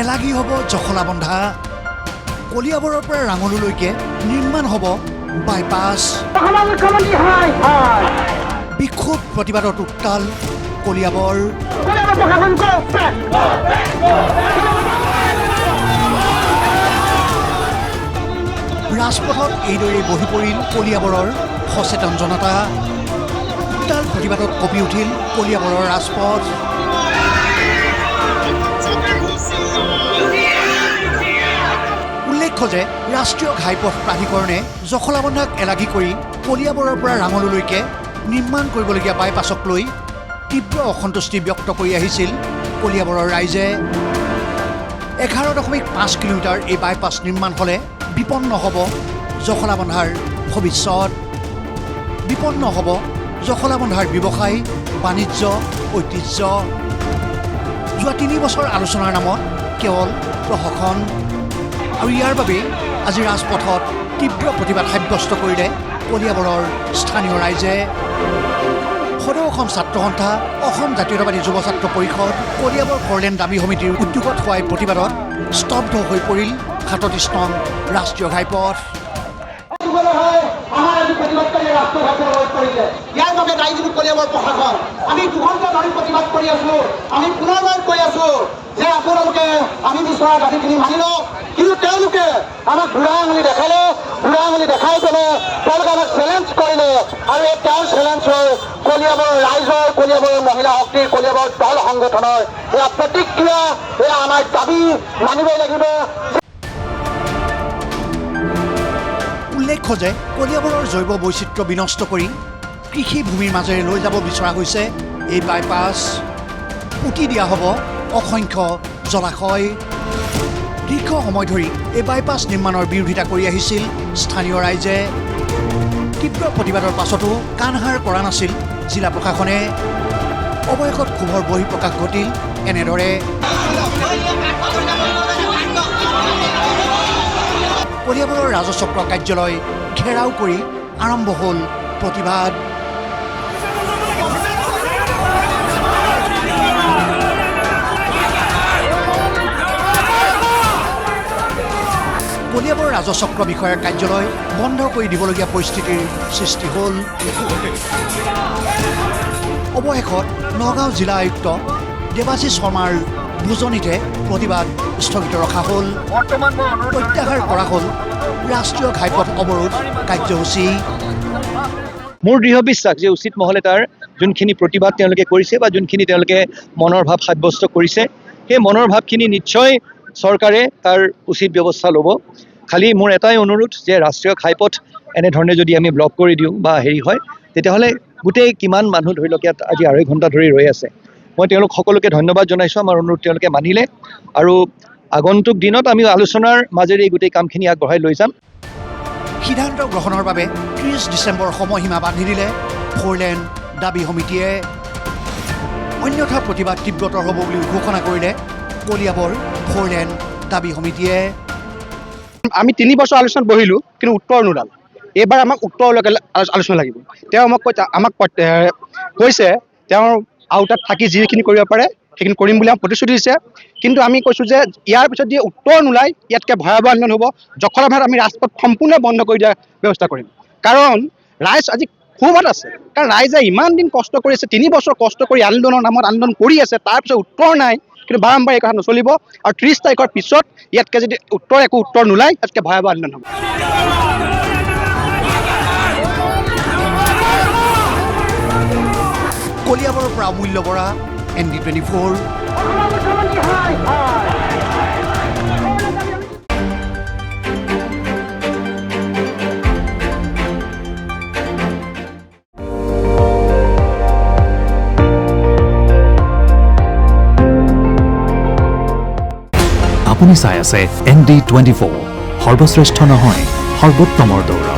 এলাগী হ'ব জখলাবন্ধা কলিয়াবৰৰ পৰা ৰাঙলুলৈকে নিৰ্মাণ হ'ব বাইপাছ বিক্ষোভ প্ৰতিবাদত উত্তাল কলিয়াবৰ ৰাজপথত এইদৰে বহি পৰিল কলিয়াবৰৰ সচেতন জনতা উত্তাল প্ৰতিবাদত কঁপি উঠিল কলিয়াবৰৰ ৰাজপথ উল্লেখ্য যে ৰাষ্ট্ৰীয় ঘাইপথ প্ৰাধিকৰণে জখলাবন্ধাক এলাগী কৰি কলিয়াবৰৰ পৰা ৰাঙলুলৈকে নিৰ্মাণ কৰিবলগীয়া বাইপাছক লৈ তীব্ৰ অসন্তুষ্টি ব্যক্ত কৰি আহিছিল কলিয়াবৰৰ ৰাইজে 11.5 কিলোমিটাৰ এই বাইপাছ নিৰ্মাণ হ'লে বিপন্ন হ'ব জখলাবন্ধাৰ ভৱিষ্যত বিপন্ন হ'ব জখলাবন্ধাৰ ব্যৱসায় বাণিজ্য ঐতিহ্য যোৱা 3 বছৰ আলোচনাৰ নামত কেৱল প্ৰশাসন আৰু ইয়াৰ বাবে আজি ৰাজপথত তীব্ৰ প্ৰতিবাদ সাব্যস্ত কৰিলে কলিয়াবৰৰ স্থানীয় ৰাইজে সদৌ অসম ছাত্ৰ সন্থা অসম জাতীয়তাবাদী যুৱ ছাত্ৰ পৰিষদ কলিয়াবৰ ফৰলেন দাবী সমিতিৰ উদ্যোগত হোৱা প্ৰতিবাদত স্তব্ধ হৈ পৰিল 37 নং ৰাষ্ট্ৰীয় ঘাইপথ ইয়াৰ বাবে দায়ী কলিয়াবৰ প্ৰশাসন আমি 2 ঘণ্টা ধৰি প্ৰতিবাদ কৰি আছো আমি পুনৰবাৰ কৈ আছো যে আপোনালোকে আমি বিচৰা দাবীখিনি মানি লওক কিন্তু তেওঁলোকে আমাক ঘূৰা আঙুলি দেখালে ঘূৰা আঙুলি দেখাই পেলাই তেওঁলোকে আমাক চেলেঞ্জ কৰিলে আৰু এই তেওঁৰ চেলেঞ্জৰ কলিয়াবৰ ৰাইজৰ কলিয়াবৰ মহিলা শক্তিৰ কলিয়াবৰ দল সংগঠনৰ এয়া প্ৰতিক্ৰিয়া এয়া আমাৰ দাবী মানিবই লাগিব উল্লেখ্য যে কলিয়াবৰৰ জৈৱ বৈচিত্ৰ্য বিনষ্ট কৰি কৃষি ভূমিৰ মাজেৰে লৈ যাব বিচৰা হৈছে এই বাইপাছ পুতি দিয়া হ'ব অসংখ্য জলাশয় দীৰ্ঘ সময় ধৰি এই বাইপাছ নিৰ্মাণৰ বিৰোধিতা কৰি আহিছিল স্থানীয় ৰাইজে তীব্ৰ প্ৰতিবাদৰ পাছতো কাণসাৰ কৰা নাছিল জিলা প্ৰশাসনে অৱশেষত ক্ষোভৰ বহিঃপ্ৰকাশ ঘটিল এনেদৰে কলিয়াবৰৰ ৰাজচক্ৰ কাৰ্যালয় ঘেৰাও কৰি আৰম্ভ হ'ল প্ৰতিবাদ কলিয়াবৰ ৰাজচক্ৰ বিষয়াৰ কাৰ্যালয় বন্ধ কৰি দিবলগীয়া পৰিস্থিতিৰ সৃষ্টি হ'ল অৱশেষত নগাঁও জিলা আয়ুক্ত দেৱাশীষ শৰ্মাৰ বুজনিতে প্ৰতিবাদ স্থগিত ৰখা হ'ল প্ৰত্যাহাৰ কৰা হ'ল ৰাষ্ট্ৰীয় ঘাইপথ অৱৰোধ কাৰ্যসূচী মোৰ দৃঢ় বিশ্বাস যে উচিত মহলে তাৰ যোনখিনি প্ৰতিবাদ তেওঁলোকে কৰিছে বা যোনখিনি তেওঁলোকে মনৰ ভাৱ সাব্যস্ত কৰিছে সেই মনৰ ভাৱখিনি নিশ্চয় চৰকাৰে তাৰ উচিত ব্যৱস্থা ল'ব খালি মোৰ এটাই অনুৰোধ যে ৰাষ্ট্ৰীয় ঘাইপথ এনেধৰণে যদি আমি ব্লক কৰি দিওঁ বা হেৰি হয় তেতিয়াহ'লে গোটেই কিমান মানুহ ধৰি লওক ইয়াত আজি 2.5 ঘণ্টা ধৰি ৰৈ আছে মই তেওঁলোক সকলোকে ধন্যবাদ জনাইছোঁ আমাৰ অনুৰোধ তেওঁলোকে মানিলে আৰু আগন্তুক দিনত আমি আলোচনাৰ মাজেৰে এই গোটেই কামখিনি আগবঢ়াই লৈ যাম সিদ্ধান্ত গ্ৰহণৰ বাবে 30 ডিচেম্বৰ সময়সীমা বান্ধি দিলে ফৰলেন দাবী সমিতিয়ে অন্যথা প্ৰতিবাদ তীব্ৰতৰ হ'ব বুলি ঘোষণা কৰিলে কলিয়াবৰ ফৰলেন দাবী সমিতিয়ে আমি 3 বছৰ আলোচনাত বহিলোঁ কিন্তু উত্তৰ নোলাল এইবাৰ আমাক উত্তৰলৈকে আলোচনা লাগিব তেওঁ আমাক কৈছে তেওঁৰ আওতাত থাকি যিখিনি কৰিব পাৰে সেইখিনি কৰিম বুলি আমাক প্ৰতিশ্ৰুতি দিছে কিন্তু আমি কৈছোঁ যে ইয়াৰ পিছত যদি উত্তৰ নোলায় ইয়াতকৈ ভয়াৱহ আন্দোলন হ'ব জখলাবন্ধাত আমি ৰাজপথ সম্পূৰ্ণ বন্ধ কৰি দিয়াৰ ব্যৱস্থা কৰিম কাৰণ ৰাইজ আজি ক্ষোভত আছে কাৰণ ৰাইজে ইমান দিন কষ্ট কৰি আছে 3 বছৰ কষ্ট কৰি আন্দোলনৰ নামত আন্দোলন কৰি আছে তাৰপিছত উত্তৰ নাই কিন্তু বাৰম্বাৰ এই কথা নচলিব আৰু 30 তাৰিখৰ পিছত ইয়াতকৈ যদি একো উত্তৰ নোলায় ইয়াতকৈ ভয়াৱহ আন্দোলন হ'ব কলিয়াবৰৰ পৰা অমূল্য বৰা ND24 আপুনি চাই আছে ND24 সৰ্বশ্ৰেষ্ঠ নহয় সৰ্বোত্তমৰ দৌৰ